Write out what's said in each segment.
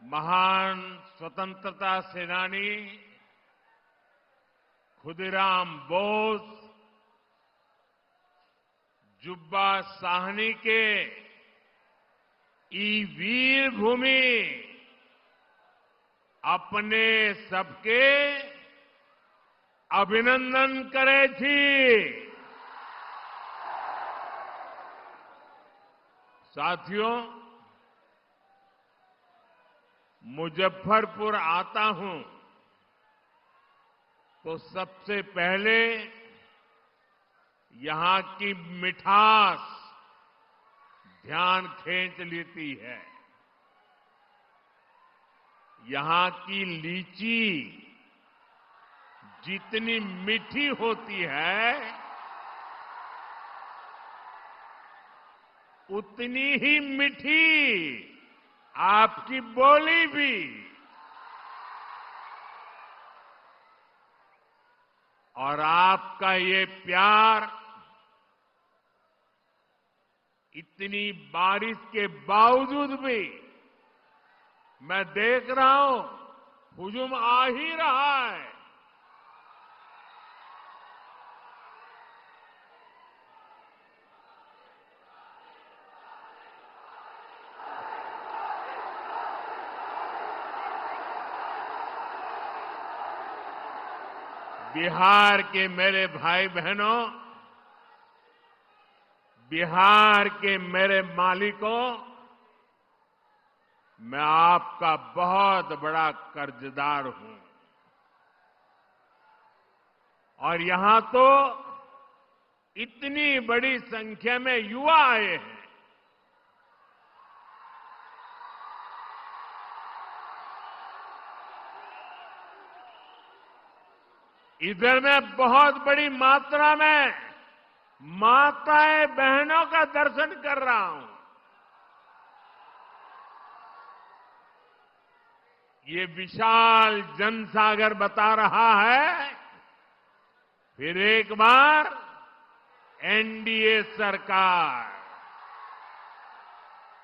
महान स्वतंत्रता सेनानी खुदीराम बोस, जुब्बा साहनी के ई वीर भूमि अपने सबके अभिनंदन करे थी। साथियों, मुजफ्फरपुर आता हूं तो सबसे पहले यहां की मिठास ध्यान खींच लेती है। यहां की लीची जितनी मीठी होती है उतनी ही मीठी आपकी बोली भी। और आपका ये प्यार इतनी बारिश के बावजूद भी मैं देख रहा हूं हुजूम आ ही रहा है। बिहार के मेरे भाई बहनों, बिहार के मेरे मालिकों, मैं आपका बहुत बड़ा कर्जदार हूं। और यहां तो इतनी बड़ी संख्या में युवा आए हैं। इधर में बहुत बड़ी मात्रा में माताएं बहनों का दर्शन कर रहा हूं। ये विशाल जनसागर बता रहा है फिर एक बार एनडीए सरकार,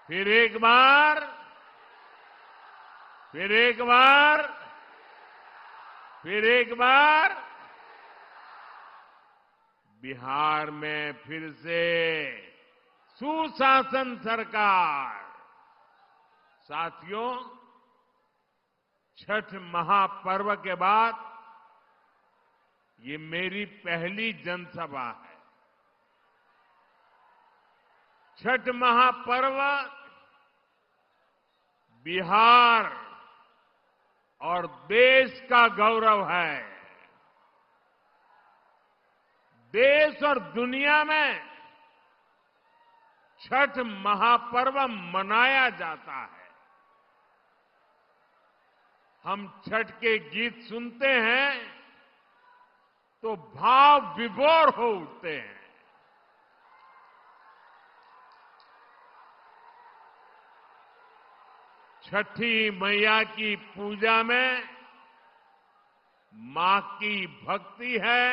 फिर एक बार बिहार में फिर से सुशासन सरकार। साथियों, छठ महापर्व के बाद ये मेरी पहली जनसभा है। छठ महापर्व बिहार और देश का गौरव है। देश और दुनिया में छठ महापर्व मनाया जाता है। हम छठ के गीत सुनते हैं तो भाव विभोर हो उठते हैं। छठी मैया की पूजा में मां की भक्ति है।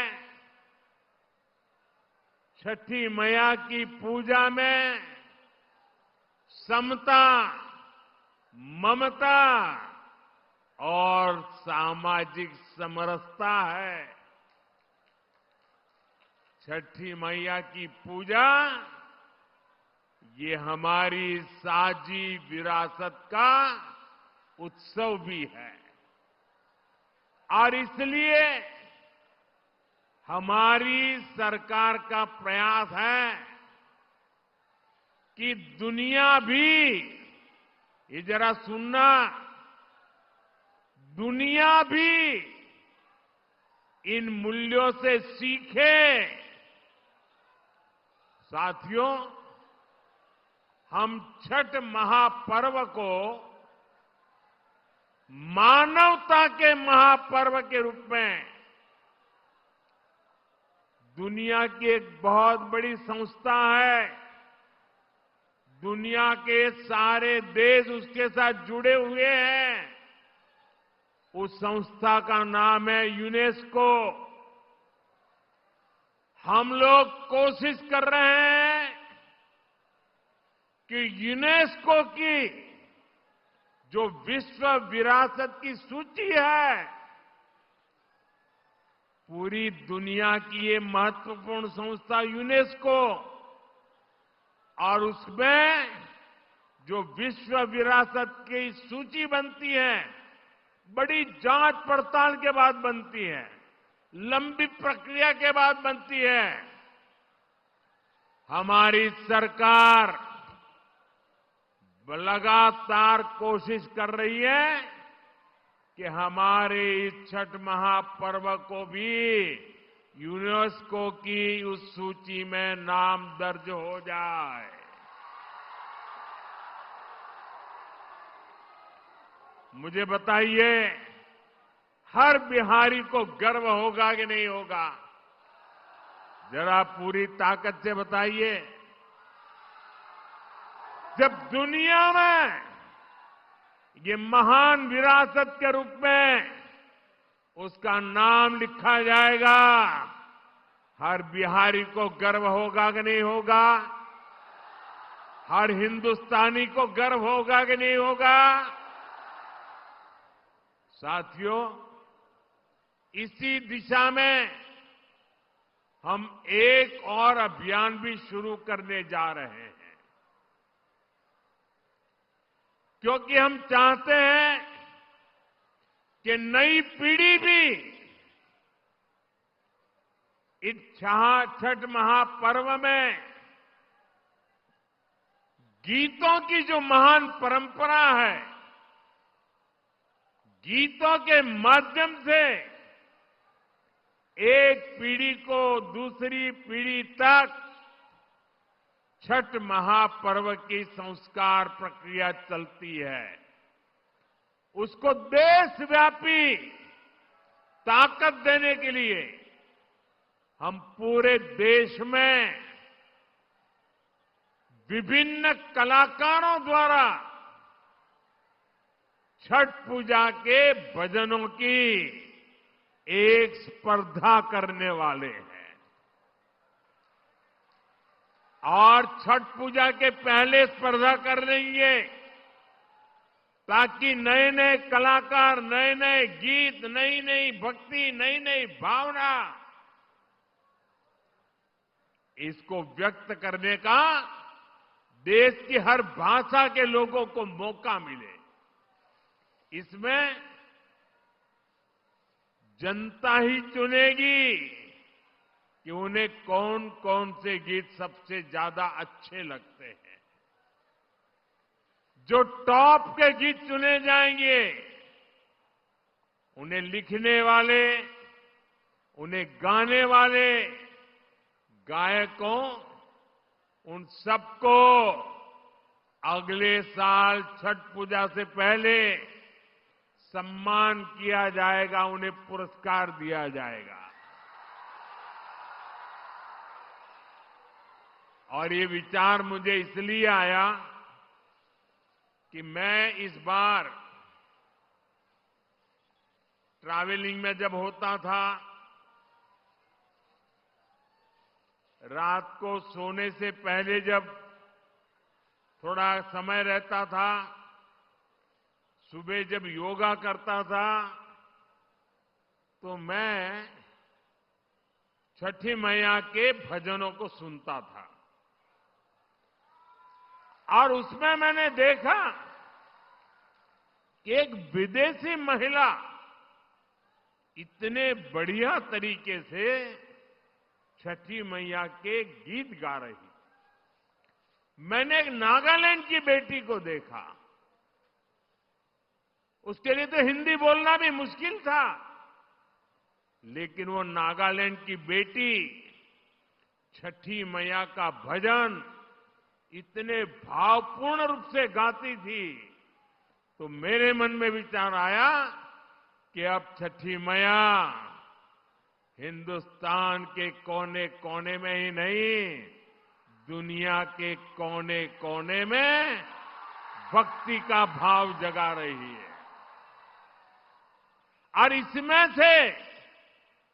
छठी मैया की पूजा में समता, ममता और सामाजिक समरसता है। छठी मैया की पूजा ये हमारी साझी विरासत का उत्सव भी है। और इसलिए हमारी सरकार का प्रयास है कि दुनिया भी, ये जरा सुनना, दुनिया भी इन मूल्यों से सीखे। साथियों, हम छठ महापर्व को मानवता के महापर्व के रूप में दुनिया की एक बहुत बड़ी संस्था है। दुनिया के सारे देश उसके साथ जुड़े हुए हैं। उस संस्था का नाम है यूनेस्को। हम लोग कोशिश कर रहे हैं कि यूनेस्को की जो विश्व विरासत की सूची है, पूरी दुनिया की ये महत्वपूर्ण संस्था यूनेस्को, और उसमें जो विश्व विरासत की सूची बनती है, बड़ी जांच पड़ताल के बाद बनती है, लंबी प्रक्रिया के बाद बनती है। हमारी सरकार लगातार कोशिश कर रही है कि हमारे इस छठ महापर्व को भी यूनेस्को की उस सूची में नाम दर्ज हो जाए। मुझे बताइए, हर बिहारी को गर्व होगा कि नहीं होगा? जरा पूरी ताकत से बताइए। जब दुनिया में ये महान विरासत के रूप में उसका नाम लिखा जाएगा, हर बिहारी को गर्व होगा कि नहीं होगा? हर हिंदुस्तानी को गर्व होगा कि नहीं होगा? साथियों, इसी दिशा में हम एक और अभियान भी शुरू करने जा रहे हैं, क्योंकि हम चाहते हैं कि नई पीढ़ी भी इस छठ महापर्व में गीतों की जो महान परंपरा है, गीतों के माध्यम से एक पीढ़ी को दूसरी पीढ़ी तक छठ महापर्व की संस्कार प्रक्रिया चलती है, उसको देशव्यापी ताकत देने के लिए हम पूरे देश में विभिन्न कलाकारों द्वारा छठ पूजा के भजनों की एक स्पर्धा करने वाले हैं। और छठ पूजा के पहले स्पर्धा कर लेंगे, ताकि नए नए कलाकार, नए नए गीत, नई नई भक्ति, नई नई भावना, इसको व्यक्त करने का देश की हर भाषा के लोगों को मौका मिले। इसमें जनता ही चुनेगी कि उन्हें कौन कौन से गीत सबसे ज्यादा अच्छे लगते हैं। जो टॉप के गीत चुने जाएंगे, उन्हें लिखने वाले, उन्हें गाने वाले गायकों, उन सबको अगले साल छठ पूजा से पहले सम्मान किया जाएगा, उन्हें पुरस्कार दिया जाएगा। और ये विचार मुझे इसलिए आया कि मैं इस बार ट्रैवलिंग में जब होता था, रात को सोने से पहले जब थोड़ा समय रहता था, सुबह जब योगा करता था, तो मैं छठी मैया के भजनों को सुनता था। और उसमें मैंने देखा कि एक विदेशी महिला इतने बढ़िया तरीके से छठी मैया के गीत गा रही। मैंने एक नागालैंड की बेटी को देखा, उसके लिए तो हिंदी बोलना भी मुश्किल था, लेकिन वो नागालैंड की बेटी छठी मैया का भजन इतने भावपूर्ण रूप से गाती थी, तो मेरे मन में विचार आया कि अब छठी मैया हिंदुस्तान के कोने कोने में ही नहीं, दुनिया के कोने कोने में भक्ति का भाव जगा रही है। और इसमें से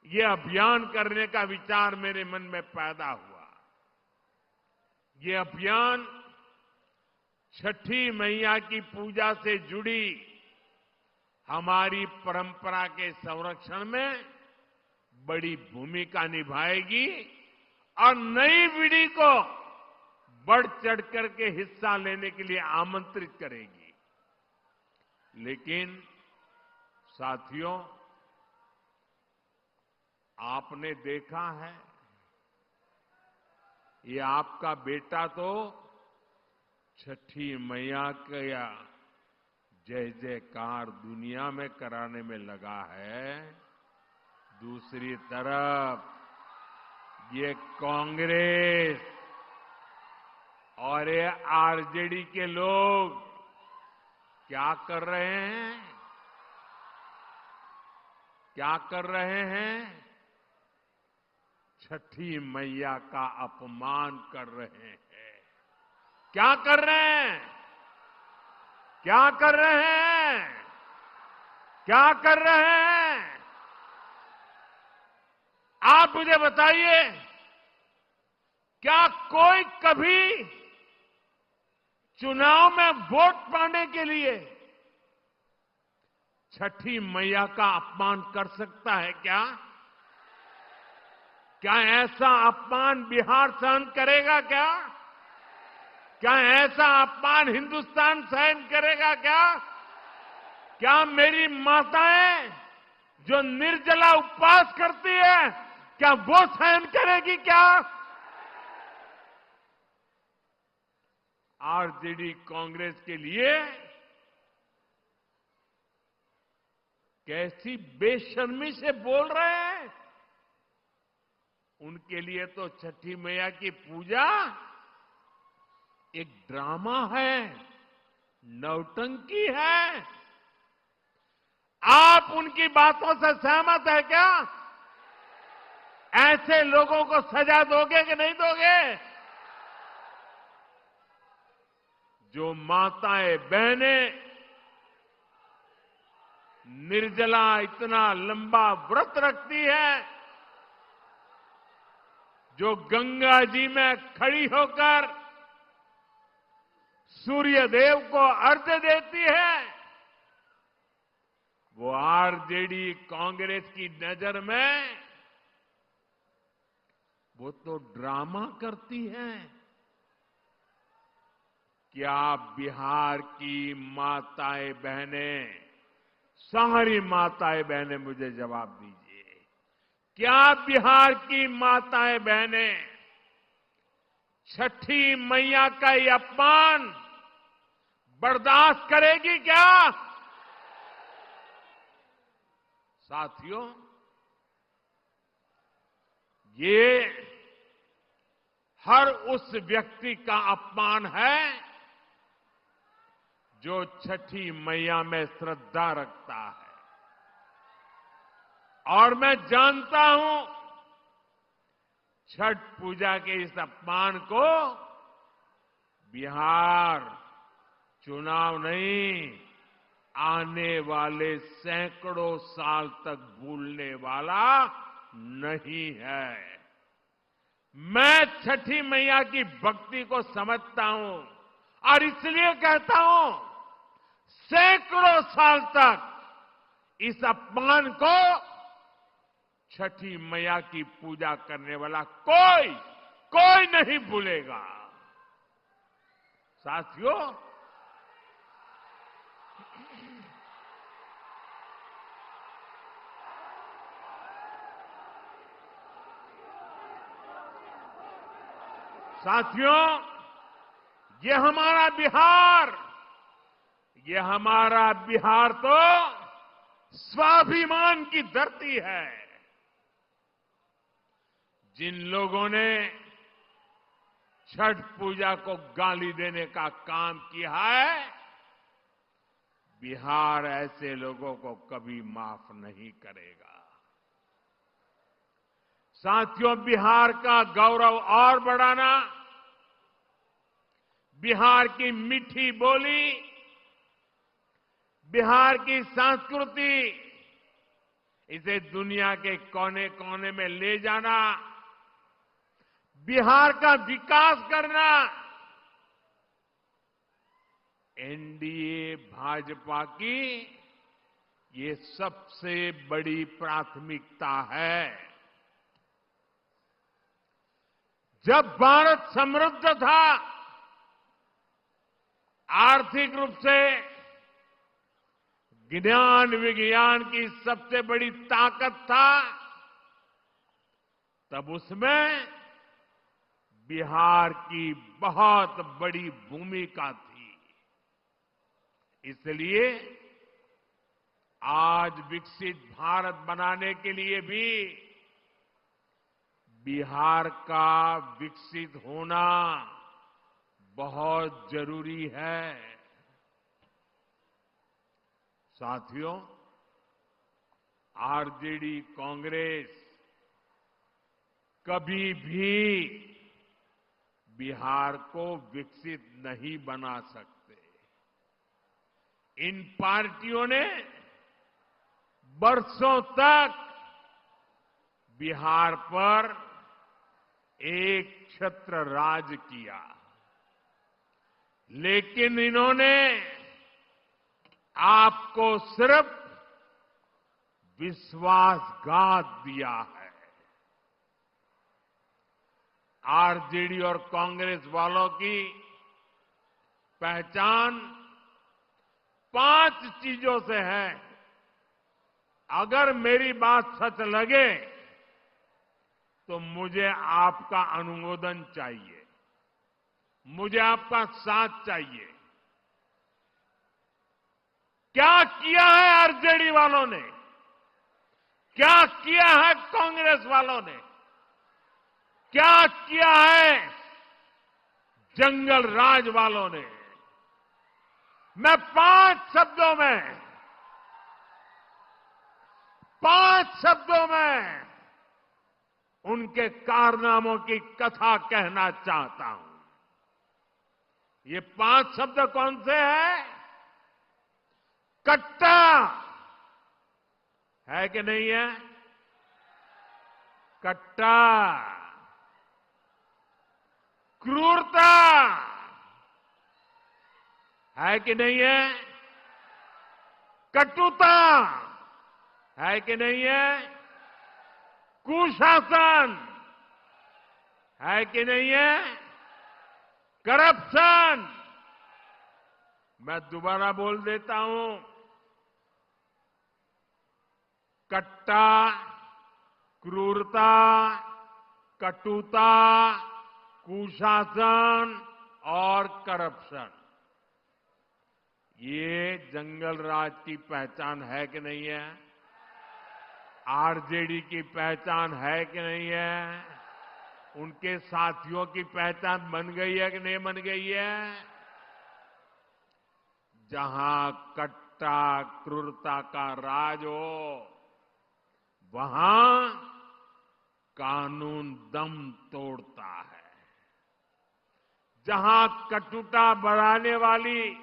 ये अभियान करने का विचार मेरे मन में पैदा हुआ। ये अभियान छठी मैया की पूजा से जुड़ी हमारी परंपरा के संरक्षण में बड़ी भूमिका निभाएगी और नई पीढ़ी को बढ़ चढ़ करके हिस्सा लेने के लिए आमंत्रित करेगी। लेकिन साथियों, आपने देखा है, ये आपका बेटा तो छठी मैया का जय जयकार दुनिया में कराने में लगा है। दूसरी तरफ ये कांग्रेस और ये आरजेडी के लोग क्या कर रहे हैं? क्या कर रहे हैं? छठी मैया का अपमान कर रहे हैं। क्या कर रहे हैं? क्या कर रहे हैं? क्या कर रहे हैं? आप मुझे बताइए, क्या कोई कभी चुनाव में वोट पाने के लिए छठी मैया का अपमान कर सकता है क्या? क्या ऐसा अपमान बिहार सहन करेगा क्या? क्या ऐसा अपमान हिंदुस्तान सहन करेगा क्या? क्या मेरी माताएं जो निर्जला उपवास करती है, क्या वो सहन करेगी क्या? आरजेडी कांग्रेस के लिए कैसी बेशर्मी से बोल रहे हैं। उनके लिए तो छठी मैया की पूजा एक ड्रामा है, नौटंकी है। आप उनकी बातों से सहमत है क्या? ऐसे लोगों को सजा दोगे कि नहीं दोगे? जो माताएं बहनें निर्जला इतना लंबा व्रत रखती है, जो गंगा जी में खड़ी होकर सूर्य देव को अर्घ्य देती है, वो आरजेडी कांग्रेस की नजर में वो तो ड्रामा करती है। क्या बिहार की माताएं बहनें, सारी माताएं बहनें मुझे जवाब दीजिए, क्या बिहार की माताएं बहनें छठी मैया का ये अपमान बर्दाश्त करेगी क्या? साथियों, ये हर उस व्यक्ति का अपमान है जो छठी मैया में श्रद्धा रखता है। और मैं जानता हूं, छठ पूजा के इस अपमान को बिहार चुनाव नहीं, आने वाले सैकड़ों साल तक भूलने वाला नहीं है। मैं छठी मैया की भक्ति को समझता हूं और इसलिए कहता हूं, सैकड़ों साल तक इस अपमान को छठी मैया की पूजा करने वाला कोई नहीं भूलेगा। साथियों, ये हमारा बिहार तो स्वाभिमान की धरती है। जिन लोगों ने छठ पूजा को गाली देने का काम किया है, बिहार ऐसे लोगों को कभी माफ नहीं करेगा। साथियों, बिहार का गौरव और बढ़ाना, बिहार की मीठी बोली, बिहार की संस्कृति, इसे दुनिया के कोने कोने में ले जाना, बिहार का विकास करना, एनडीए भाजपा की ये सबसे बड़ी प्राथमिकता है। जब भारत समृद्ध था, आर्थिक रूप से ज्ञान विज्ञान की सबसे बड़ी ताकत था, तब उसमें बिहार की बहुत बड़ी भूमिका थी। इसलिए आज विकसित भारत बनाने के लिए भी बिहार का विकसित होना बहुत जरूरी है। साथियों, आरजेडी कांग्रेस कभी भी बिहार को विकसित नहीं बना सकते। इन पार्टियों ने बरसों तक बिहार पर एक छत्र राज किया, लेकिन इन्होंने आपको सिर्फ विश्वासघात दिया है। आरजेडी और कांग्रेस वालों की पहचान 5 चीजों से है। अगर मेरी बात सच लगे तो मुझे आपका अनुमोदन चाहिए, मुझे आपका साथ चाहिए। क्या किया है आरजेडी वालों ने, क्या किया है कांग्रेस वालों ने, क्या किया है जंगल राज वालों ने? मैं 5 शब्दों में उनके कारनामों की कथा कहना चाहता हूं। ये 5 शब्द कौन से हैं? कट्टा है कि नहीं है? कट्टा, क्रूरता है कि नहीं है? कटुता है कि नहीं है? कुशासन है कि नहीं है? करप्शन, मैं दोबारा बोल देता हूं, कट्टा, क्रूरता, कटुता, कुशासन और करप्शन, ये जंगल राज की पहचान है कि नहीं है? आरजेडी की पहचान है कि नहीं है? उनके साथियों की पहचान बन गई है कि नहीं बन गई है? जहां कट्टा क्रूरता का राज हो, वहां कानून दम तोड़ता है। जहां कटुता बढ़ाने वाली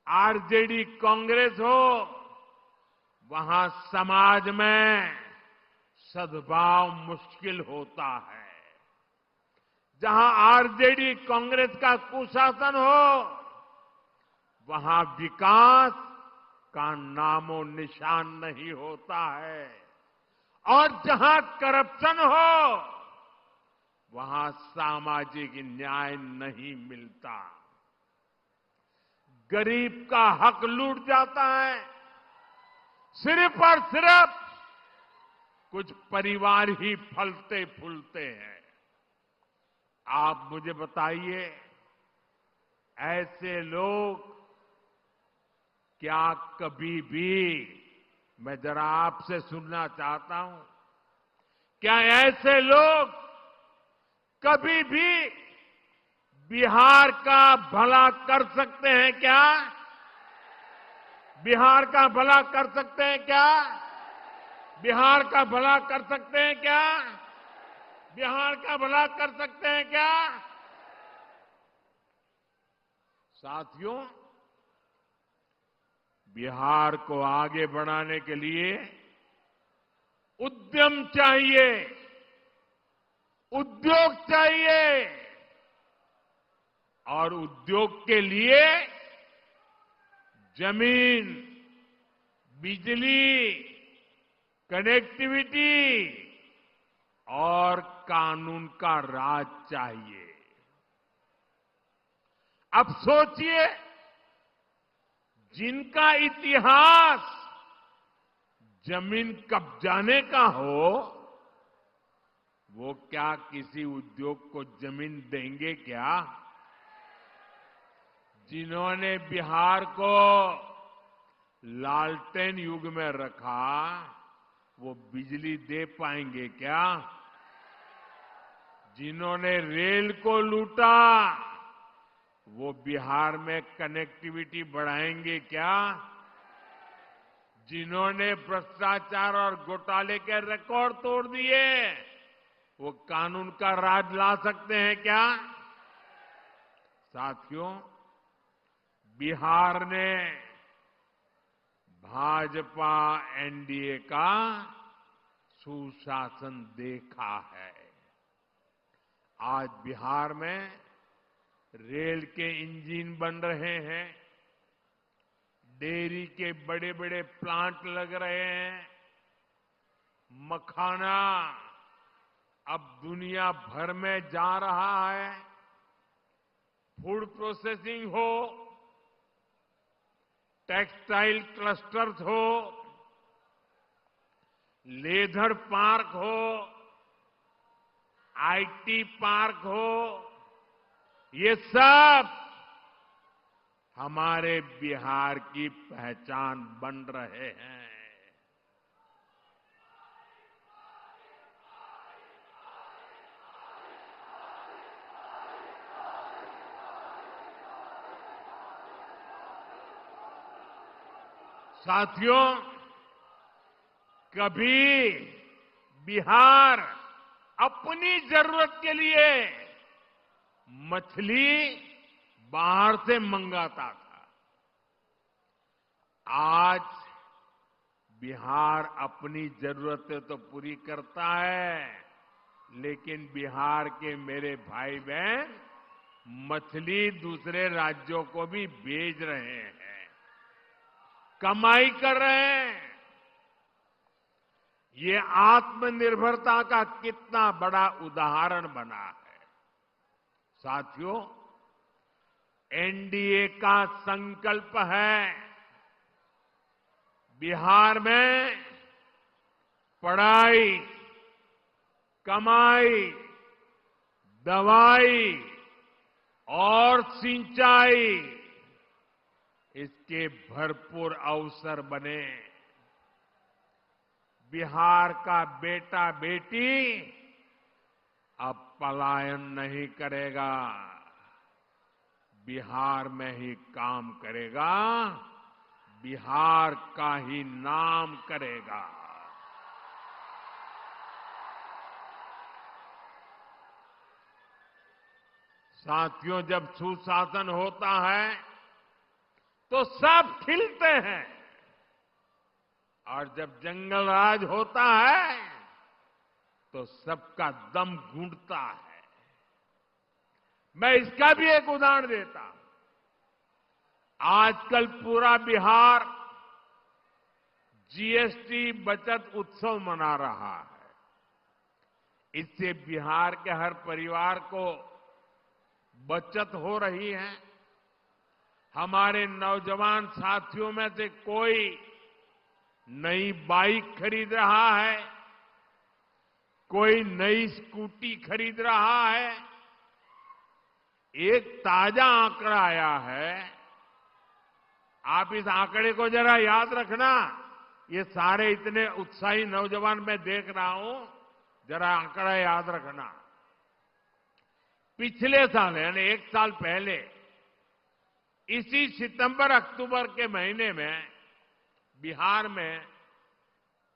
आरजेडी कांग्रेस हो, वहां समाज में सद्भाव मुश्किल होता है। जहां आरजेडी कांग्रेस का कुशासन हो, वहां विकास का नामो निशान नहीं होता है। और जहां करप्शन हो, वहां सामाजिक न्याय नहीं मिलता। गरीब का हक लूट जाता है। सिर्फ और सिर्फ कुछ परिवार ही फलते फूलते हैं। आप मुझे बताइए, ऐसे लोग क्या कभी भी, मैं जरा आपसे सुनना चाहता हूं, क्या ऐसे लोग कभी भी बिहार का भला कर सकते हैं क्या? बिहार का भला कर सकते हैं क्या? बिहार का भला कर सकते हैं क्या? बिहार का भला कर सकते हैं क्या? साथियों, बिहार को आगे बढ़ाने के लिए उद्यम चाहिए, उद्योग चाहिए और उद्योग के लिए जमीन, बिजली, कनेक्टिविटी और कानून का राज चाहिए। अब सोचिए, जिनका इतिहास जमीन कब्जाने का हो, वो क्या किसी उद्योग को जमीन देंगे क्या? जिन्होंने बिहार को लालटेन युग में रखा, वो बिजली दे पाएंगे क्या? जिन्होंने रेल को लूटा, वो बिहार में कनेक्टिविटी बढ़ाएंगे क्या? जिन्होंने भ्रष्टाचार और घोटाले के रिकॉर्ड तोड़ दिए, वो कानून का राज ला सकते हैं क्या? साथियों, बिहार ने भाजपा एनडीए का सुशासन देखा है। आज बिहार में रेल के इंजन बन रहे हैं, डेयरी के बड़े बड़े प्लांट लग रहे हैं, मखाना अब दुनिया भर में जा रहा है, फूड प्रोसेसिंग हो, टेक्सटाइल क्लस्टर्स हो, लेदर पार्क हो, आईटी पार्क हो, ये सब हमारे बिहार की पहचान बन रहे हैं। साथियों, कभी बिहार अपनी जरूरत के लिए मछली बाहर से मंगाता था। आज बिहार अपनी जरूरतें तो पूरी करता है, लेकिन बिहार के मेरे भाई बहन मछली दूसरे राज्यों को भी भेज रहे हैं, कमाई कर रहे हैं। ये आत्मनिर्भरता का कितना बड़ा उदाहरण बना है। साथियों, एनडीए का संकल्प है बिहार में पढ़ाई, कमाई, दवाई और सिंचाई, इसके भरपूर अवसर बने। बिहार का बेटा बेटी अब पलायन नहीं करेगा, बिहार में ही काम करेगा, बिहार का ही नाम करेगा। साथियों, जब सुशासन होता है तो सब खिलते हैं, और जब जंगल राज होता है तो सबका दम घुटता है। मैं इसका भी एक उदाहरण देता हूं। आजकल पूरा बिहार जीएसटी बचत उत्सव मना रहा है। इससे बिहार के हर परिवार को बचत हो रही है। हमारे नौजवान साथियों में से कोई नई बाइक खरीद रहा है, कोई नई स्कूटी खरीद रहा है। एक ताजा आंकड़ा आया है, आप इस आंकड़े को जरा याद रखना। ये सारे इतने उत्साही नौजवान मैं देख रहा हूं, जरा आंकड़ा याद रखना। पिछले साल यानी एक साल पहले इसी सितंबर अक्टूबर के महीने में बिहार में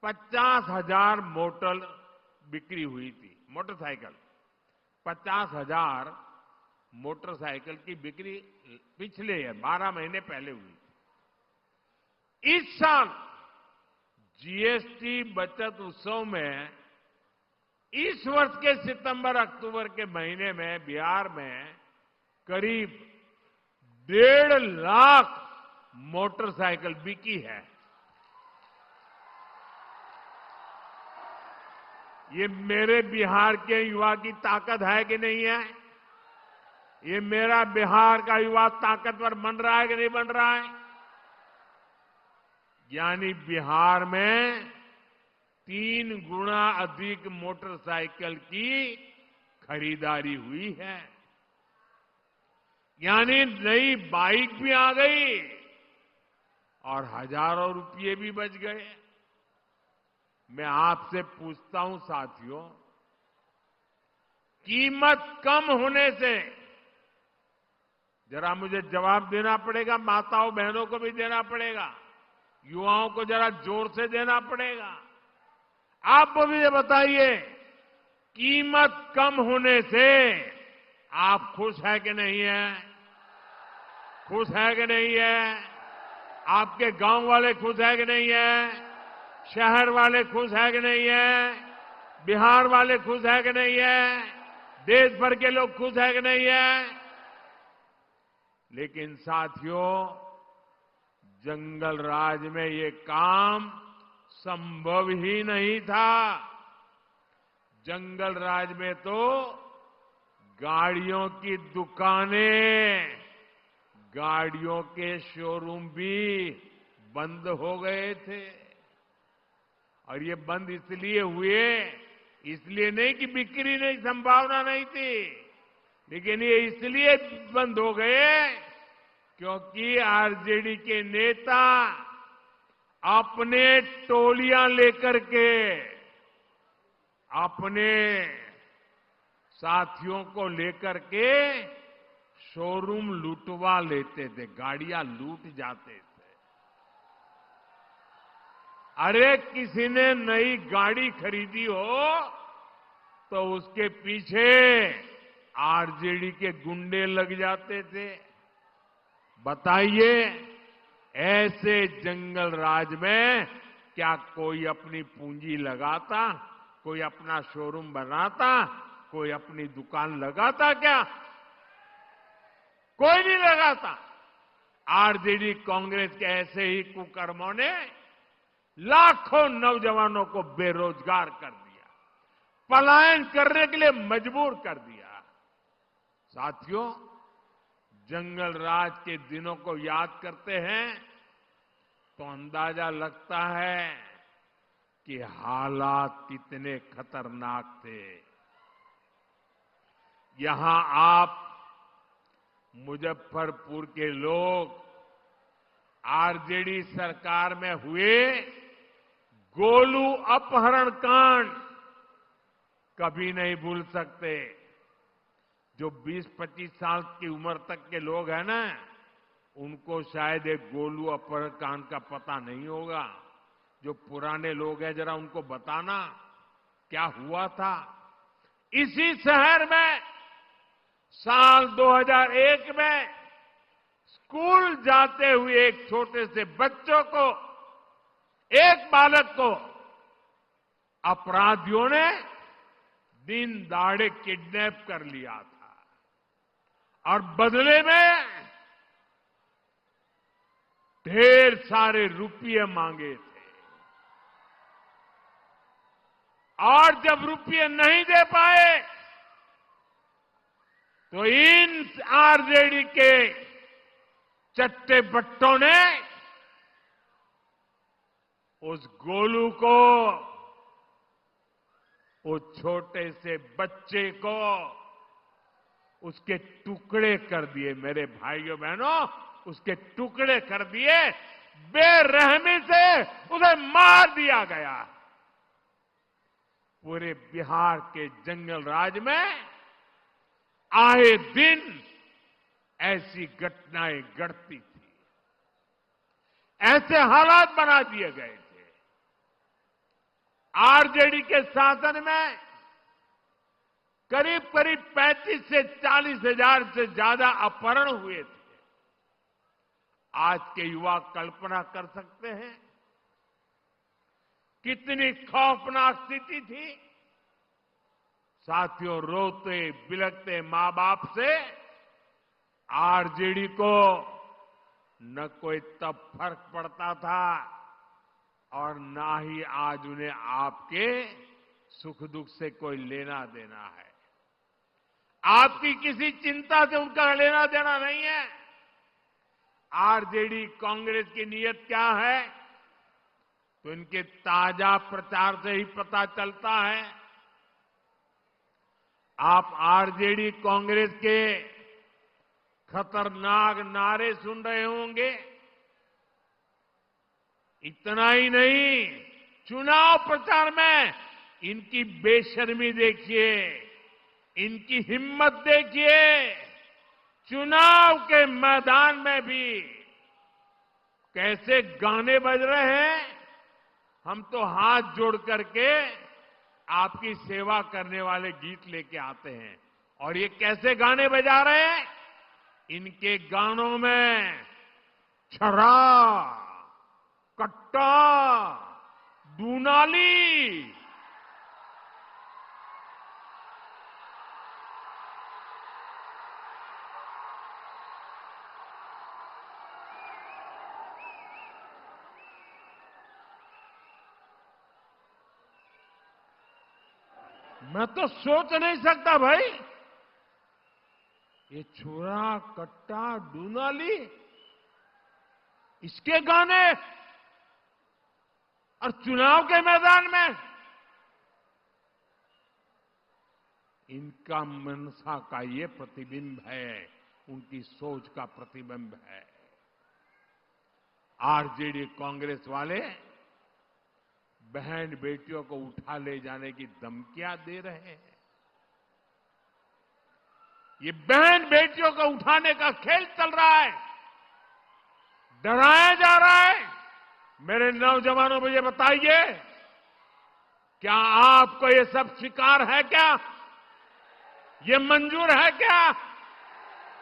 50,000 मोटर बिक्री हुई थी। मोटरसाइकिल 50,000 मोटरसाइकिल की बिक्री पिछले 12 महीने पहले हुई थी। इस साल जीएसटी बचत उत्सव में इस वर्ष के सितंबर अक्टूबर के महीने में बिहार में करीब 1.5 लाख मोटरसाइकिल बिकी है। ये मेरे बिहार के युवा की ताकत है कि नहीं है? ये मेरा बिहार का युवा ताकतवर बन रहा है कि नहीं बन रहा है? यानी बिहार में 3 गुना अधिक मोटरसाइकिल की खरीदारी हुई है। यानी नई बाइक भी आ गई और हजारों रुपये भी बच गए। मैं आपसे पूछता हूं साथियों, कीमत कम होने से, जरा मुझे जवाब देना पड़ेगा, माताओं बहनों को भी देना पड़ेगा, युवाओं को जरा जोर से देना पड़ेगा। आप मुझे बताइए, कीमत कम होने से आप खुश है कि नहीं है? खुश है कि नहीं है? आपके गांव वाले खुश है कि नहीं है? शहर वाले खुश है कि नहीं है? बिहार वाले खुश है कि नहीं है? देश भर के लोग खुश है कि नहीं है? लेकिन साथियों, जंगल राज में ये काम संभव ही नहीं था। जंगल राज में तो गाड़ियों की दुकानें, गाड़ियों के शोरूम भी बंद हो गए थे। और ये बंद इसलिए हुए, इसलिए नहीं कि बिक्री नहीं, संभावना नहीं थी, लेकिन ये इसलिए बंद हो गए क्योंकि आरजेडी के नेता अपने टोलियां लेकर के अपने साथियों को लेकर के शोरूम लूटवा लेते थे, गाड़ियां लूट जाते थे। अरे किसी ने नई गाड़ी खरीदी हो तो उसके पीछे आरजेडी के गुंडे लग जाते थे। बताइए, ऐसे जंगल राज में क्या कोई अपनी पूंजी लगाता? कोई अपना शोरूम बनाता? कोई अपनी दुकान लगाता क्या? कोई नहीं लगाता। आरजेडी कांग्रेस के ऐसे ही कुकर्मों ने लाखों नौजवानों को बेरोजगार कर दिया, पलायन करने के लिए मजबूर कर दिया। साथियों, जंगल राज के दिनों को याद करते हैं तो अंदाजा लगता है कि हालात कितने खतरनाक थे। यहां आप मुजफ्फरपुर के लोग आरजेडी सरकार में हुए गोलू अपहरण कांड कभी नहीं भूल सकते। जो 20-25 साल की उम्र तक के लोग हैं ना, उनको शायद एक गोलू अपहरण कांड का पता नहीं होगा। जो पुराने लोग हैं, जरा उनको बताना क्या हुआ था। इसी शहर में साल 2001 में स्कूल जाते हुए एक छोटे से बच्चों को, एक बालक को अपराधियों ने दिन दहाड़े किडनैप कर लिया था और बदले में ढेर सारे रुपये मांगे थे। और जब रुपये नहीं दे पाए तो इन आरजेडी के चट्टे बट्टों ने उस गोलू को, उस छोटे से बच्चे को उसके टुकड़े कर दिए। मेरे भाइयों बहनों, उसके टुकड़े कर दिए, बेरहमी से उसे मार दिया गया। पूरे बिहार के जंगल राज में आए दिन ऐसी घटनाएं घटती थी, ऐसे हालात बना दिए गए थे। आरजेडी के शासन में करीब करीब 35 से 40 हजार से ज्यादा अपहरण हुए थे। आज के युवा कल्पना कर सकते हैं कितनी खौफनाक स्थिति थी। साथियों, रोते बिलखते मां बाप से आरजेडी को न कोई तब फर्क पड़ता था और ना ही आज उन्हें आपके सुख दुख से कोई लेना देना है। आपकी किसी चिंता से उनका लेना देना नहीं है। आरजेडी कांग्रेस की नीयत क्या है तो इनके ताजा प्रचार से ही पता चलता है। आप आरजेडी कांग्रेस के खतरनाक नारे सुन रहे होंगे। इतना ही नहीं, चुनाव प्रचार में इनकी बेशर्मी देखिए, इनकी हिम्मत देखिए। चुनाव के मैदान में भी कैसे गाने बज रहे हैं। हम तो हाथ जोड़ करके आपकी सेवा करने वाले गीत लेके आते हैं और ये कैसे गाने बजा रहे हैं। इनके गानों में छरा, कट्टा, दूनाली, मैं तो सोच नहीं सकता भाई। ये छुरा, कट्टा, दूनाली, इसके गाने और चुनाव के मैदान में। इनका मनसा का ये प्रतिबिंब है, उनकी सोच का प्रतिबिंब है। आरजेडी कांग्रेस वाले बहन बेटियों को उठा ले जाने की धमकियां दे रहे हैं। ये बहन बेटियों को उठाने का खेल चल रहा है, डराया जा रहा है। मेरे नौजवानों मुझे बताइए, क्या आपको ये सब स्वीकार है? क्या ये मंजूर है?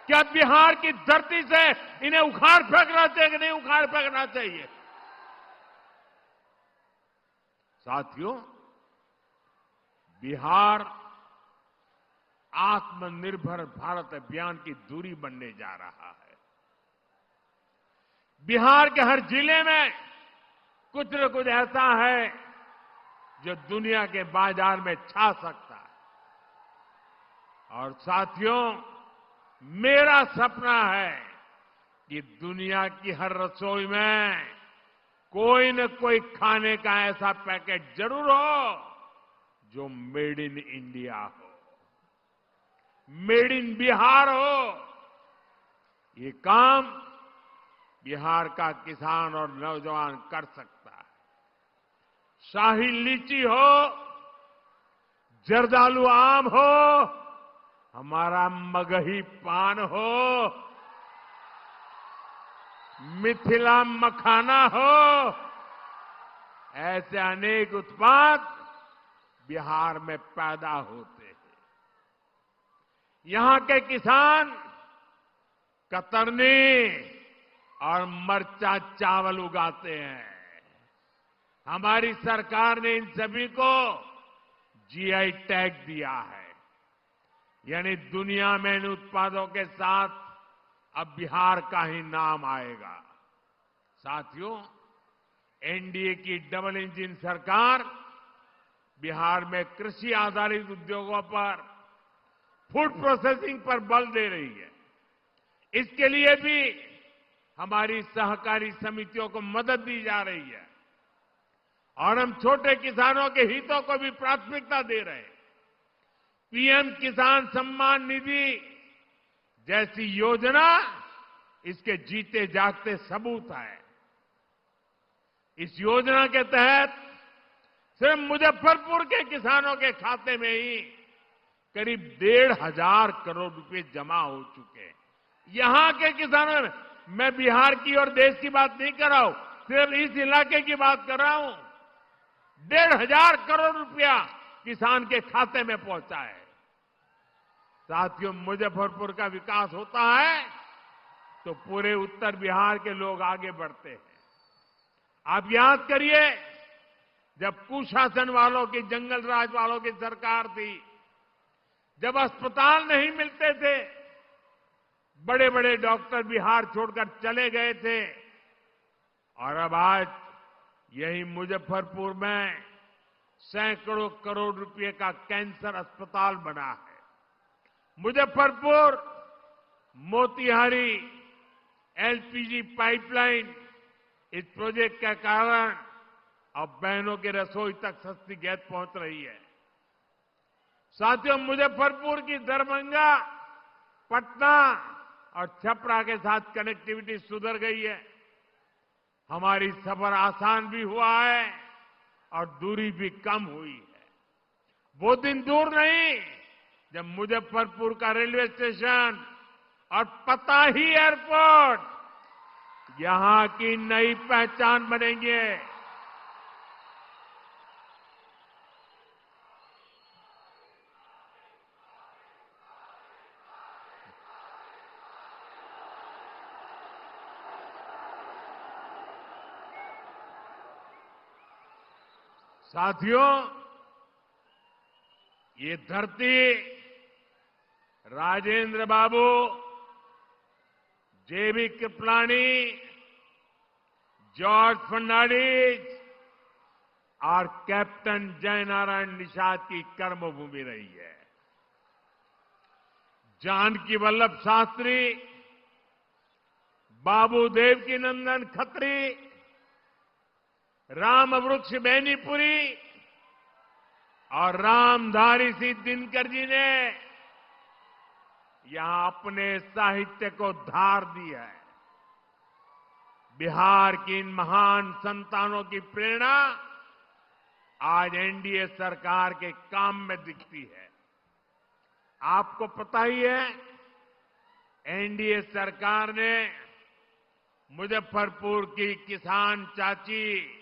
क्या बिहार की धरती से इन्हें उखाड़ फेंकना चाहिए कि नहीं उखाड़ फेंकना चाहिए? साथियों, बिहार आत्मनिर्भर भारत अभियान की धुरी बनने जा रहा है। बिहार के हर जिले में कुछ न कुछ ऐसा है जो दुनिया के बाजार में छा सकता है। और साथियों, मेरा सपना है कि दुनिया की हर रसोई में कोई न कोई खाने का ऐसा पैकेट जरूर हो जो मेड इन इंडिया हो, मेड इन बिहार हो। ये काम बिहार का किसान और नौजवान कर सकता है। शाही लीची हो, जर्दालू आम हो, हमारा मगही पान हो, मिथिला मखाना हो, ऐसे अनेक उत्पाद बिहार में पैदा होते हैं। यहां के किसान कतरनी और मरचा चावल उगाते हैं। हमारी सरकार ने इन सभी को जीआई टैग दिया है, यानी दुनिया में इन उत्पादों के साथ अब बिहार का ही नाम आएगा। साथियों, एनडीए की डबल इंजन सरकार बिहार में कृषि आधारित उद्योगों पर, फूड प्रोसेसिंग पर बल दे रही है। इसके लिए भी हमारी सहकारी समितियों को मदद दी जा रही है और हम छोटे किसानों के हितों को भी प्राथमिकता दे रहे हैं। पीएम किसान सम्मान निधि जैसी योजना इसके जीते जागते सबूत है। इस योजना के तहत सिर्फ मुजफ्फरपुर के किसानों के खाते में ही करीब 1,500 करोड़ रुपए जमा हो चुके हैं। यहां के किसानों में, मैं बिहार की और देश की बात नहीं कर रहा हूं, सिर्फ इस इलाके की बात कर रहा हूं। 1,500 करोड़ रुपया किसान के खाते में पहुंचा है। साथियों, मुजफ्फरपुर का विकास होता है तो पूरे उत्तर बिहार के लोग आगे बढ़ते हैं। आप याद करिए, जब कुशासन वालों की, जंगल राज वालों की सरकार थी, जब अस्पताल नहीं मिलते थे, बड़े बड़े डॉक्टर बिहार छोड़कर चले गए थे और अब आज यही मुजफ्फरपुर में सैकड़ों करोड़ रुपए का कैंसर अस्पताल बना है। मुजफ्फरपुर मोतिहारी एलपीजी पाइपलाइन इस प्रोजेक्ट के कारण अब बहनों की रसोई तक सस्ती गैस पहुंच रही है। साथियों, मुजफ्फरपुर की दरभंगा, पटना और छपरा के साथ कनेक्टिविटी सुधर गई है। हमारी सफर आसान भी हुआ है और दूरी भी कम हुई है। वो दिन दूर नहीं जब मुजफ्फरपुर का रेलवे स्टेशन और पताही एयरपोर्ट यहां की नई पहचान बनेंगे। साथियों, ये धरती राजेंद्र बाबू, जेबी कृपलानी, जॉर्ज फर्नांडिस और कैप्टन जयनारायण निषाद की कर्मभूमि रही है। जानकी वल्लभ शास्त्री, बाबू देवकी नंदन खत्री, राम वृक्ष बेनीपुरी और रामधारी सिंह दिनकर जी ने यहां अपने साहित्य को धार दी है। बिहार की इन महान संतानों की प्रेरणा आज एनडीए सरकार के काम में दिखती है। आपको पता ही है, एनडीए सरकार ने मुजफ्फरपुर की किसान चाची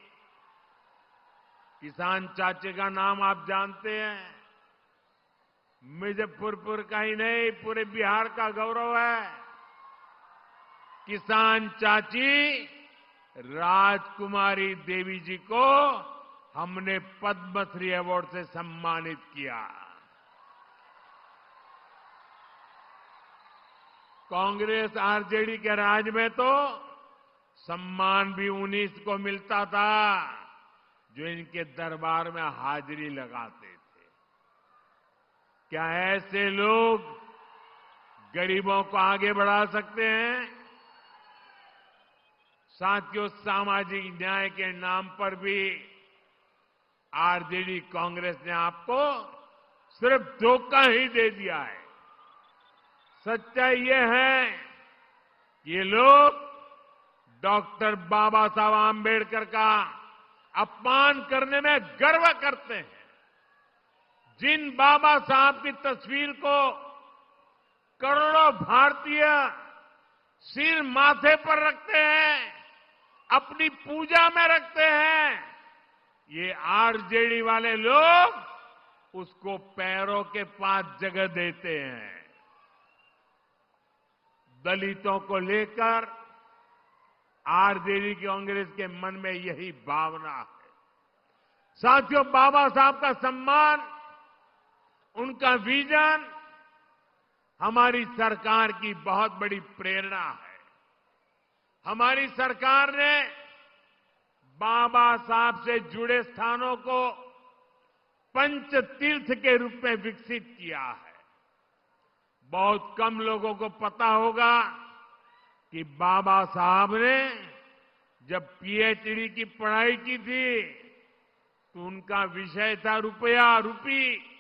का नाम आप जानते हैं। मुजफ्फरपुर का ही नहीं, पूरे बिहार का गौरव है। किसान चाची राजकुमारी देवी जी को हमने पद्मश्री अवार्ड से सम्मानित किया। कांग्रेस आरजेडी के राज में तो सम्मान भी उन्हीं को मिलता था जो इनके दरबार में हाजिरी लगाते थे। क्या ऐसे लोग गरीबों को आगे बढ़ा सकते हैं? साथियों, सामाजिक न्याय के नाम पर भी आरजेडी कांग्रेस ने आपको सिर्फ धोखा ही दे दिया है। सच्चाई ये है, ये लोग डॉक्टर बाबा साहब आंबेडकर का अपमान करने में गर्व करते हैं। जिन बाबा साहब की तस्वीर को करोड़ों भारतीय सिर माथे पर रखते हैं, अपनी पूजा में रखते हैं, ये आरजेडी वाले लोग उसको पैरों के पास जगह देते हैं। दलितों को लेकर आरजेडी कांग्रेस के मन में यही भावना है। साथियों, बाबा साहब का सम्मान, उनका विजन हमारी सरकार की बहुत बड़ी प्रेरणा है। हमारी सरकार ने बाबा साहब से जुड़े स्थानों को पंच तीर्थ के रूप में विकसित किया है। बहुत कम लोगों को पता होगा कि बाबा साहब ने जब पीएचडी की पढ़ाई की थी तो उनका विषय था रुपया रूपी।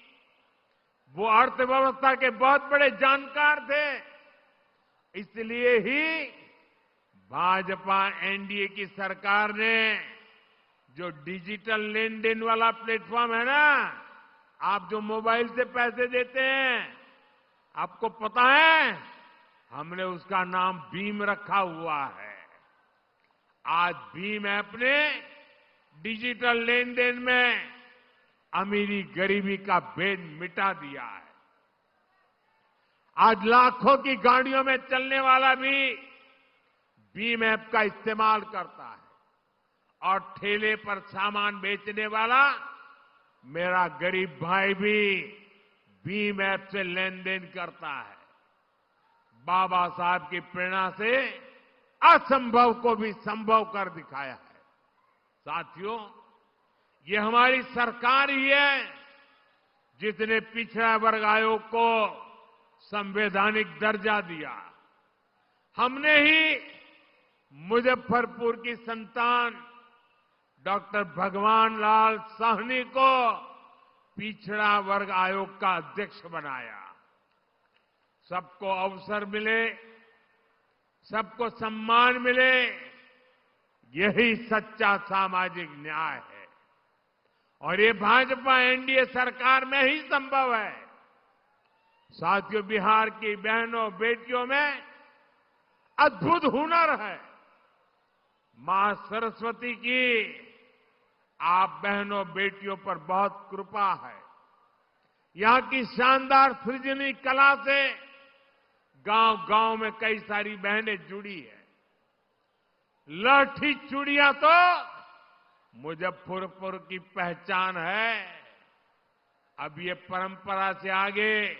वो अर्थव्यवस्था के बहुत बड़े जानकार थे। इसलिए ही भाजपा एनडीए की सरकार ने जो डिजिटल लेन देन वाला प्लेटफॉर्म है ना, आप जो मोबाइल से पैसे देते हैं, आपको पता है, हमने उसका नाम भीम रखा हुआ है। आज भीम ऐप ने डिजिटल लेन देन में अमीरी गरीबी का भेद मिटा दिया है। आज लाखों की गाड़ियों में चलने वाला भी भीम ऐप का इस्तेमाल करता है और ठेले पर सामान बेचने वाला मेरा गरीब भाई भी भीम ऐप से लेन देन करता है। बाबा साहब की प्रेरणा से असंभव को भी संभव कर दिखाया है। साथियों, ये हमारी सरकार ही है जिसने पिछड़ा वर्ग आयोग को संवैधानिक दर्जा दिया। हमने ही मुजफ्फरपुर की संतान डॉक्टर भगवान लाल साहनी को पिछड़ा वर्ग आयोग का अध्यक्ष बनाया। सबको अवसर मिले, सबको सम्मान मिले, यही सच्चा सामाजिक न्याय है और ये भाजपा एनडीए सरकार में ही संभव है। साथियों, बिहार की बहनों बेटियों में अद्भुत हुनर है। मां सरस्वती की आप बहनों बेटियों पर बहुत कृपा है। यहां की शानदार सृजनी कला से गांव-गांव में कई सारी बहनें जुड़ी है। लाठी चूड़ियां तो मुजफ्फरपुर की पहचान है। अब ये परंपरा से आगे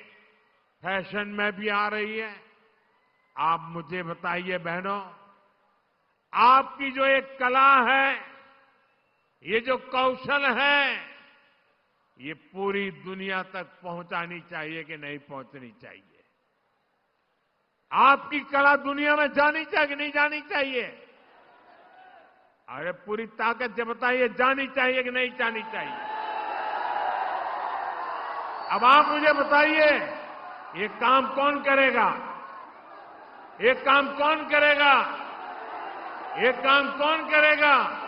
फैशन में भी आ रही है। आप मुझे बताइए बहनों, आपकी जो एक कला है, ये जो कौशल है, ये पूरी दुनिया तक पहुंचानी चाहिए कि नहीं पहुंचनी चाहिए? आपकी कला दुनिया में जानी चाहिए कि नहीं जानी चाहिए? अरे पूरी ताकत से बताइए, जानी चाहिए कि नहीं जानी चाहिए? अब आप मुझे बताइए, ये काम कौन करेगा? ये काम कौन करेगा? ये काम कौन करेगा?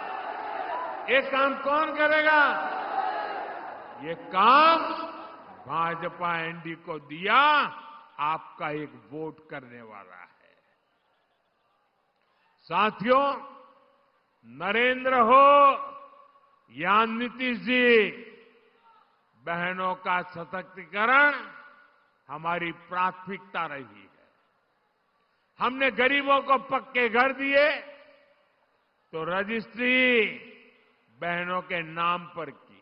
ये काम कौन करेगा? ये काम भाजपा एनडीए को दिया, आपका एक वोट करने वाला है। साथियों, नरेंद्र हो या नीतीश जी, बहनों का सशक्तिकरण हमारी प्राथमिकता रही है। हमने गरीबों को पक्के घर दिए तो रजिस्ट्री बहनों के नाम पर की।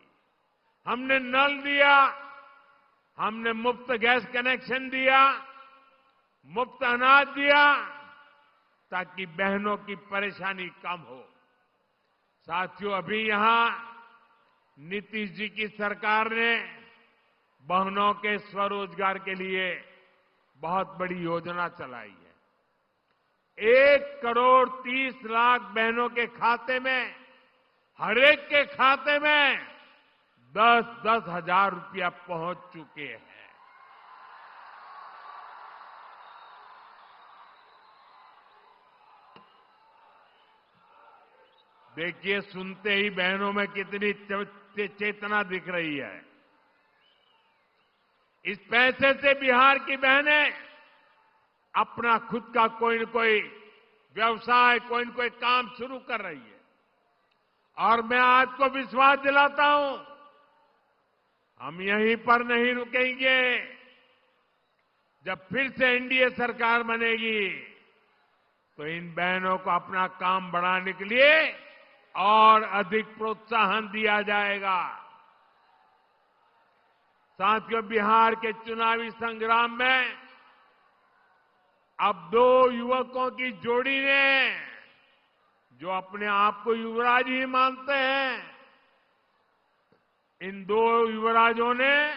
हमने नल दिया, हमने मुफ्त गैस कनेक्शन दिया, मुफ्त अनाज दिया, ताकि बहनों की परेशानी कम हो। साथियों, अभी यहां नीतीश जी की सरकार ने बहनों के स्वरोजगार के लिए बहुत बड़ी योजना चलाई है। 1,30,00,000 बहनों के खाते में, हर एक के खाते में 10-10 हजार रुपया पहुंच चुके हैं। देखिए, सुनते ही बहनों में कितनी चेतना दिख रही है। इस पैसे से बिहार की बहनें अपना खुद का कोई न कोई व्यवसाय, कोई न कोई काम शुरू कर रही है। और मैं आपको विश्वास दिलाता हूं, हम यहीं पर नहीं रुकेंगे। जब फिर से एनडीए सरकार बनेगी तो इन बहनों को अपना काम बढ़ाने के लिए और अधिक प्रोत्साहन दिया जाएगा। साथियों, बिहार के चुनावी संग्राम में अब 2 युवकों की जोड़ी ने, जो अपने आप को युवराज ही मानते हैं, इन 2 युवराजों ने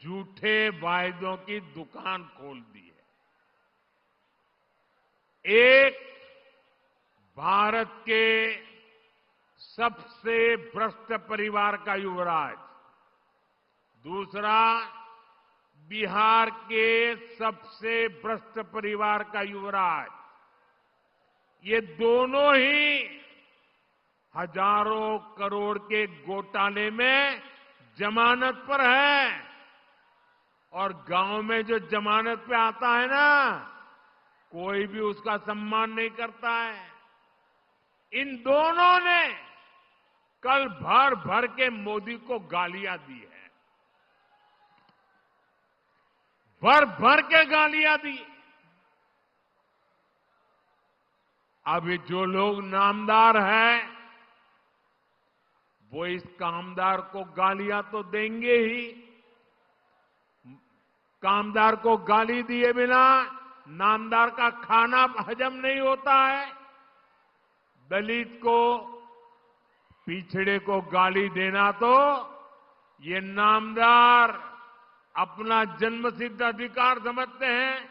झूठे वायदों की दुकान खोल दी है। एक भारत के सबसे भ्रष्ट परिवार का युवराज, दूसरा बिहार के सबसे भ्रष्ट परिवार का युवराज। ये दोनों ही हजारों करोड़ के घोटाले में जमानत पर है। और गांव में जो जमानत पे आता है ना, कोई भी उसका सम्मान नहीं करता है। इन दोनों ने कल भर भर के मोदी को गालियां दी है, भर भर के गालियां दी। अभी जो लोग नामदार हैं, वो इस कामदार को गालियां तो देंगे ही, कामदार को गाली दिए बिना नामदार का खाना हजम नहीं होता है। दलित को, पिछड़े को गाली देना तो ये नामदार अपना जन्मसिद्ध अधिकार समझते हैं।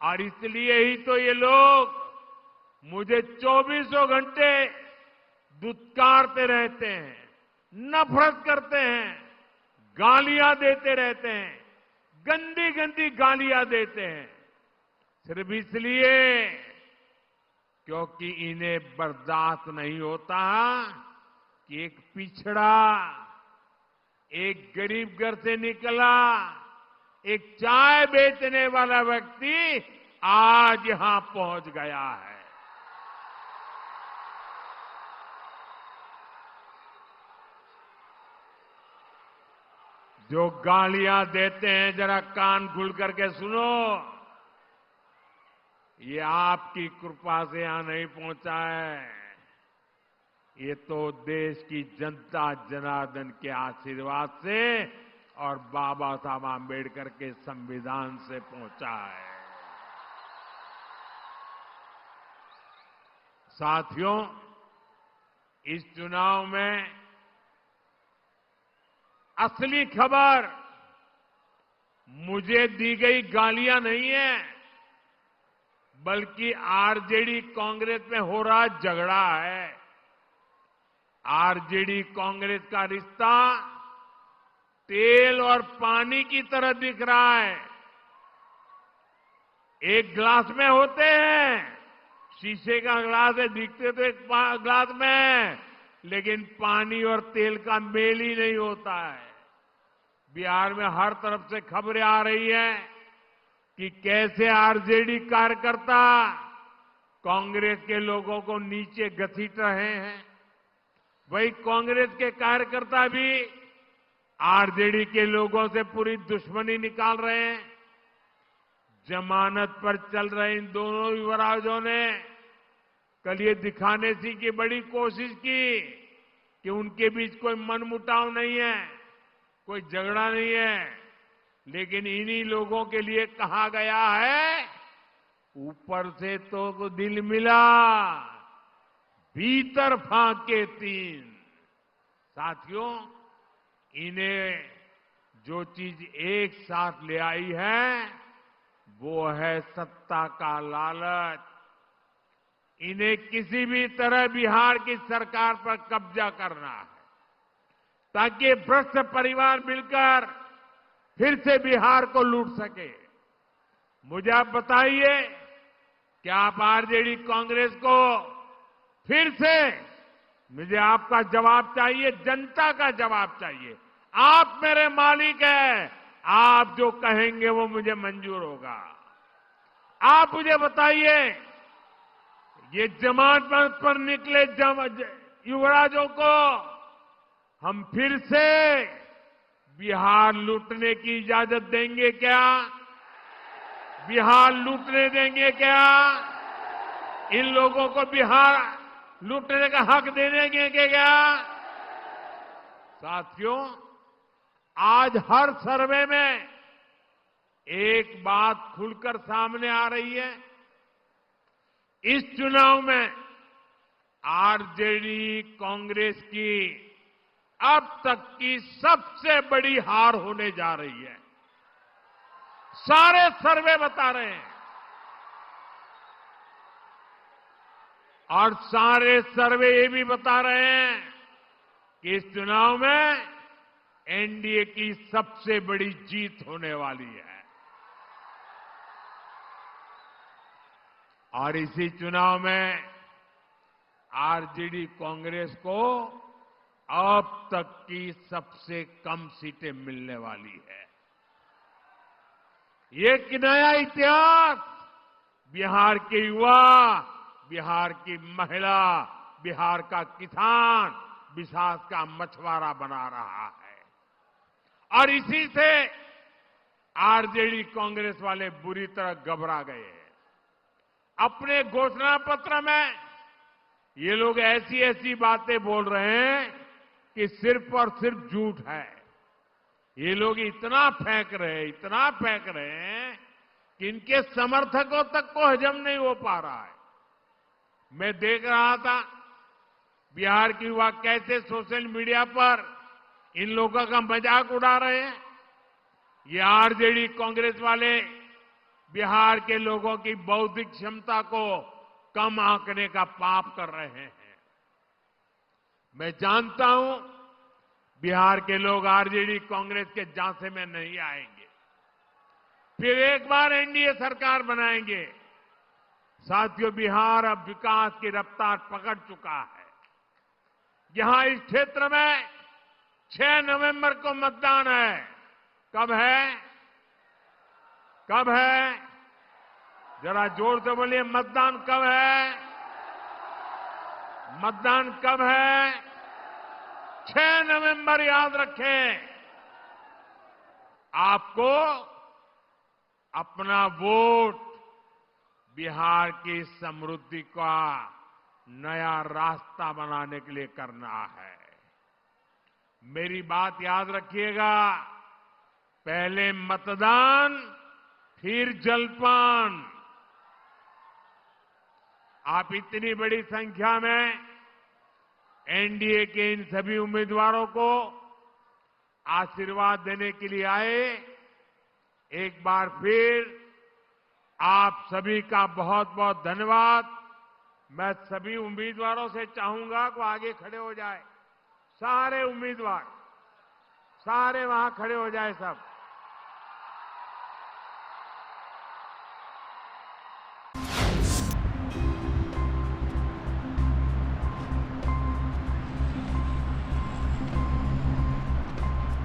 और इसलिए ही तो ये लोग मुझे 24 घंटे दुत्कारते रहते हैं, नफरत करते हैं, गालियां देते रहते हैं, गंदी गंदी गालियां देते हैं, सिर्फ इसलिए क्योंकि इन्हें बर्दाश्त नहीं होता कि एक पिछड़ा, एक गरीब घर से निकला, एक चाय बेचने वाला व्यक्ति आज यहां पहुंच गया है। जो गालियां देते हैं जरा कान खुल करके सुनो, ये आपकी कृपा से यहां नहीं पहुंचा है, ये तो देश की जनता जनार्दन के आशीर्वाद से और बाबा साहब आंबेडकर के संविधान से पहुंचा है। साथियों, इस चुनाव में असली खबर मुझे दी गई गालियां नहीं है, बल्कि आरजेडी कांग्रेस में हो रहा झगड़ा है। आरजेडी कांग्रेस का रिश्ता तेल और पानी की तरह दिख रहा है। एक ग्लास में होते हैं, शीशे का ग्लास है, दिखते तो एक ग्लास में है, लेकिन पानी और तेल का मेल ही नहीं होता है। बिहार में हर तरफ से खबरें आ रही है कि कैसे आरजेडी कार्यकर्ता कांग्रेस के लोगों को नीचे घसीट रहे हैं। वही कांग्रेस के कार्यकर्ता भी आरजेडी के लोगों से पूरी दुश्मनी निकाल रहे हैं। जमानत पर चल रहे इन दोनों युवराजों ने कल ये दिखाने की बड़ी कोशिश की कि उनके बीच कोई मनमुटाव नहीं है, कोई झगड़ा नहीं है, लेकिन इन्हीं लोगों के लिए कहा गया है, ऊपर से तो दिल मिला, भीतर फाके तीन। साथियों, इन्हें जो चीज एक साथ ले आई है वो है सत्ता का लालच। इन्हें किसी भी तरह बिहार की सरकार पर कब्जा करना है ताकि भ्रष्ट परिवार मिलकर फिर से बिहार को लूट सके। मुझे आप बताइए कि आप आरजेडी कांग्रेस को फिर से, मुझे आपका जवाब चाहिए, जनता का जवाब चाहिए। आप मेरे मालिक हैं, आप जो कहेंगे वो मुझे मंजूर होगा। आप मुझे बताइए, ये जमानत पर निकले युवराजों को हम फिर से बिहार लूटने की इजाजत देंगे क्या? बिहार लूटने देंगे क्या? इन लोगों को बिहार लूटने का हक दे देंगे क्या? साथियों, आज हर सर्वे में एक बात खुलकर सामने आ रही है। इस चुनाव में आरजेडी कांग्रेस की अब तक की सबसे बड़ी हार होने जा रही है। सारे सर्वे बता रहे हैं और सारे सर्वे ये भी बता रहे हैं कि इस चुनाव में एनडीए की सबसे बड़ी जीत होने वाली है। और इसी चुनाव में आरजेडी कांग्रेस को अब तक की सबसे कम सीटें मिलने वाली है। ये एक नया इतिहास बिहार के युवा, बिहार की महिला, बिहार का किसान, बिहार का मछुआरा बना रहा है। और इसी से आरजेडी कांग्रेस वाले बुरी तरह घबरा गए हैं। अपने घोषणा पत्र में ये लोग ऐसी ऐसी बातें बोल रहे हैं कि सिर्फ और सिर्फ झूठ है। ये लोग इतना फेंक रहे हैं कि इनके समर्थकों तक को हजम नहीं हो पा रहा है। मैं देख रहा था बिहार के युवा कैसे सोशल मीडिया पर इन लोगों का मजाक उड़ा रहे हैं। ये आरजेडी कांग्रेस वाले बिहार के लोगों की बौद्धिक क्षमता को कम आंकने का पाप कर रहे हैं। मैं जानता हूं बिहार के लोग आरजेडी कांग्रेस के झांसे में नहीं आएंगे, फिर एक बार एनडीए सरकार बनाएंगे। साथियों, बिहार अब विकास की रफ्तार पकड़ चुका है। यहां इस क्षेत्र में 6 नवंबर को मतदान है। कब है? कब है? जरा जोर से बोलिए, मतदान कब है? मतदान कब है? 6 नवंबर, याद रखें। आपको अपना वोट बिहार की समृद्धि का नया रास्ता बनाने के लिए करना है। मेरी बात याद रखिएगा, पहले मतदान फिर जलपान। आप इतनी बड़ी संख्या में एनडीए के इन सभी उम्मीदवारों को आशीर्वाद देने के लिए आए। एक बार फिर आप सभी का बहुत बहुत धन्यवाद। मैं सभी उम्मीदवारों से चाहूंगा कि आगे खड़े हो जाए। सारे उम्मीदवार, सारे वहां खड़े हो जाए सब।